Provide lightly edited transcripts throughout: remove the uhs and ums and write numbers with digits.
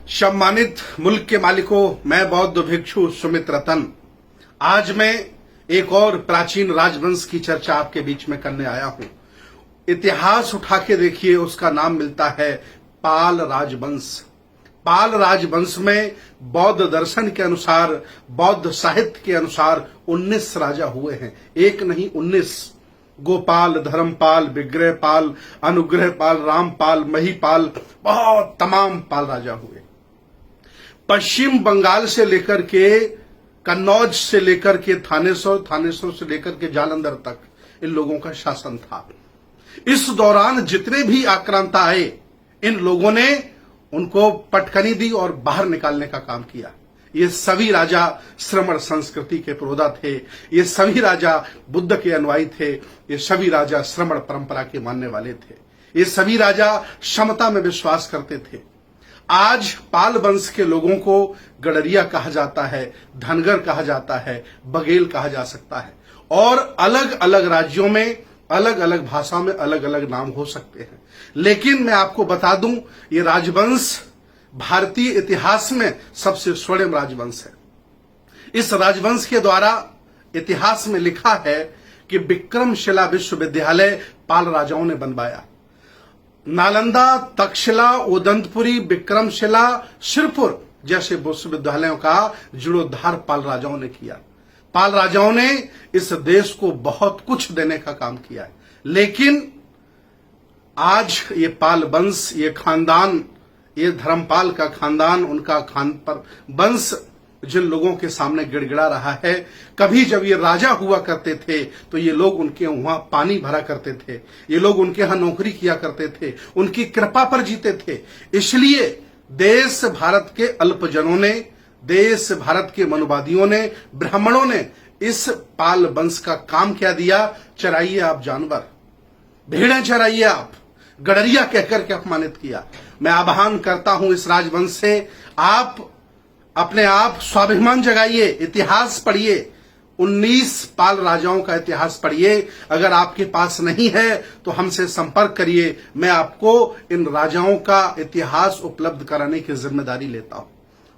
सम्मानित मुल्क के मालिकों, मैं बौद्ध भिक्षु सुमित रतन आज मैं एक और प्राचीन राजवंश की चर्चा आपके बीच में करने आया हूं। इतिहास उठा के देखिए, उसका नाम मिलता है पाल राजवंश। पाल राजवंश में बौद्ध दर्शन के अनुसार, बौद्ध साहित्य के अनुसार 19 राजा हुए हैं। एक नहीं 19। गोपाल, धर्मपाल, विग्रहपाल, अनुग्रहपाल, रामपाल, महिपाल, बहुत तमाम पाल राजा हुए। पश्चिम बंगाल से लेकर के कन्नौज से लेकर के थानेश्वर, थानेश्वर से लेकर के जालंधर तक इन लोगों का शासन था। इस दौरान जितने भी आक्रांता आए, इन लोगों ने उनको पटकनी दी और बाहर निकालने का काम किया। ये सभी राजा श्रमण संस्कृति के पुरोधा थे। ये सभी राजा बुद्ध के अनुयायी थे। ये सभी राजा श्रमण परंपरा के मानने वाले थे। ये सभी राजा समता में विश्वास करते थे। आज पाल वंश के लोगों को गडरिया कहा जाता है, धनगर कहा जाता है, बघेल कहा जा सकता है, और अलग अलग राज्यों में अलग अलग भाषा में अलग अलग नाम हो सकते हैं। लेकिन मैं आपको बता दूं, ये राजवंश भारतीय इतिहास में सबसे स्वर्णिम राजवंश है। इस राजवंश के द्वारा इतिहास में लिखा है कि विक्रमशिला विश्वविद्यालय पाल राजाओं ने बनवाया। नालंदा, तक्षशिला, उदंतपुरी, विक्रमशिला, सिरपुर जैसे विश्वविद्यालयों का जीर्णोद्धार पाल राजाओं ने किया। पाल राजाओं ने इस देश को बहुत कुछ देने का काम किया है। लेकिन आज ये पाल वंश, ये खानदान, ये धर्मपाल का खानदान, उनका वंश जिन लोगों के सामने गिड़गिड़ा रहा है। कभी जब ये राजा हुआ करते थे तो ये लोग उनके वहां पानी भरा करते थे, ये लोग उनके यहां नौकरी किया करते थे, उनकी कृपा पर जीते थे। इसलिए देश भारत के अल्पजनों ने, देश भारत के मनुवादियों ने, ब्राह्मणों ने इस पाल वंश का काम क्या दिया? चराइए आप जानवर, भेड़ें चराइए आप, गडरिया कहकर के अपमानित किया। मैं आह्वान करता हूं इस राजवंश से, आप अपने आप स्वाभिमान जगाइए, इतिहास पढ़िए, 19 पाल राजाओं का इतिहास पढ़िए। अगर आपके पास नहीं है तो हमसे संपर्क करिए, मैं आपको इन राजाओं का इतिहास उपलब्ध कराने की जिम्मेदारी लेता हूं।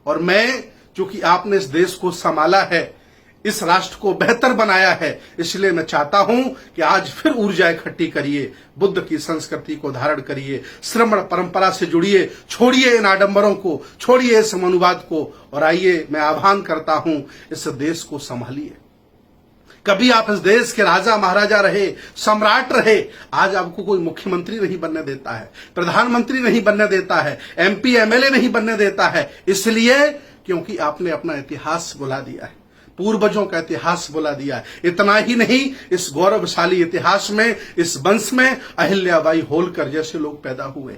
और मैं, चूंकि आपने इस देश को संभाला है, इस राष्ट्र को बेहतर बनाया है, इसलिए मैं चाहता हूं कि आज फिर ऊर्जा इकट्ठी करिए, बुद्ध की संस्कृति को धारण करिए, श्रमण परंपरा से जुड़िए, छोड़िए इन आडंबरों को, छोड़िए इस मनुवाद को, और आइए मैं आह्वान करता हूं, इस देश को संभालिए। कभी आप इस देश के राजा महाराजा रहे, सम्राट रहे, आज आपको कोई मुख्यमंत्री नहीं बनने देता है, प्रधानमंत्री नहीं बनने देता है, MP MLA नहीं बनने देता है। इसलिए क्योंकि आपने अपना इतिहास भुला दिया है, पूर्वजों का इतिहास भुला दिया है। इतना ही नहीं, इस गौरवशाली इतिहास में, इस वंश में अहिल्याबाई होलकर जैसे लोग पैदा हुए।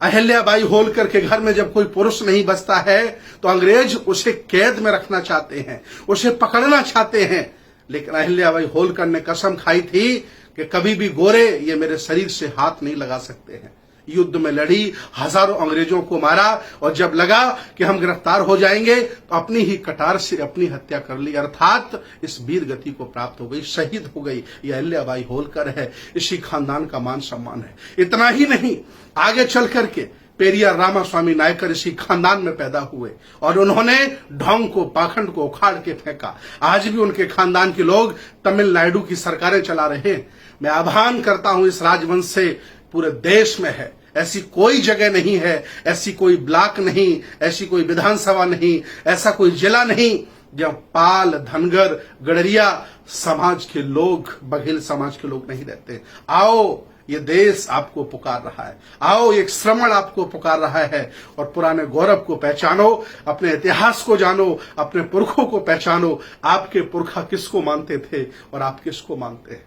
अहिल्याबाई होलकर के घर में जब कोई पुरुष नहीं बसता है तो अंग्रेज उसे कैद में रखना चाहते हैं, उसे पकड़ना चाहते हैं। लेकिन अहिल्याबाई होलकर ने कसम खाई थी कि कभी भी गोरे ये मेरे शरीर से हाथ नहीं लगा सकते हैं। युद्ध में लड़ी, हजारों अंग्रेजों को मारा, और जब लगा कि हम गिरफ्तार हो जाएंगे तो अपनी ही कटार से अपनी हत्या कर ली, अर्थात इस वीर गति को प्राप्त हो गई, शहीद हो गई। यह अहिल्याबाई होलकर है, इसी खानदान का मान सम्मान है। इतना ही नहीं, आगे चल करके पेरियार रामास्वामी नायकर इसी खानदान में पैदा हुए और उन्होंने ढोंग को, पाखंड को उखाड़ के फेंका। आज भी उनके खानदान के लोग तमिलनाडु की सरकारें चला रहे हैं। मैं आह्वान करता हूं, इस राजवंश से पूरे देश में है, ऐसी कोई जगह नहीं है, ऐसी कोई ब्लॉक नहीं, ऐसी कोई विधानसभा नहीं, ऐसा कोई जिला नहीं जहां पाल, धनगर, गडरिया समाज के लोग, बघेल समाज के लोग नहीं रहते। आओ, ये देश आपको पुकार रहा है, आओ, एक श्रमण आपको पुकार रहा है, और पुराने गौरव को पहचानो, अपने इतिहास को जानो, अपने पुरखों को पहचानो। आपके पुरखा किसको मानते थे और आप किसको मानते हैं?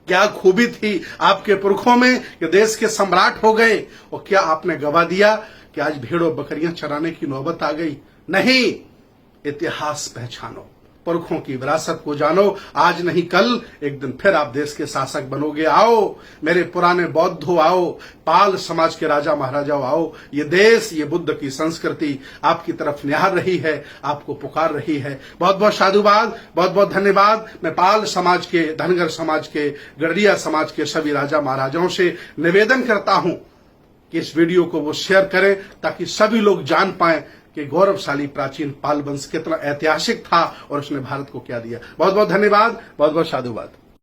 क्या खूबी थी आपके पुरखों में कि देश के सम्राट हो गए, और क्या आपने गवा दिया कि आज भेड़ों बकरियां चराने की नौबत आ गई? नहीं, इतिहास पहचानो, पुरखों की विरासत को जानो। आज नहीं कल एक दिन फिर आप देश के शासक बनोगे। आओ मेरे पुराने बौद्धों, आओ पाल समाज के राजा महाराजाओं, आओ। ये देश, ये बुद्ध की संस्कृति आपकी तरफ निहार रही है, आपको पुकार रही है। बहुत बहुत साधुवाद, बहुत बहुत धन्यवाद। मैं पाल समाज के, धनगर समाज के, गडरिया समाज के सभी राजा महाराजाओं से निवेदन करता हूं कि इस वीडियो को वो शेयर करें ताकि सभी लोग जान पाएं कि गौरवशाली प्राचीन पाल वंश कितना ऐतिहासिक था और उसने भारत को क्या दिया। बहुत बहुत धन्यवाद, बहुत बहुत साधुवाद।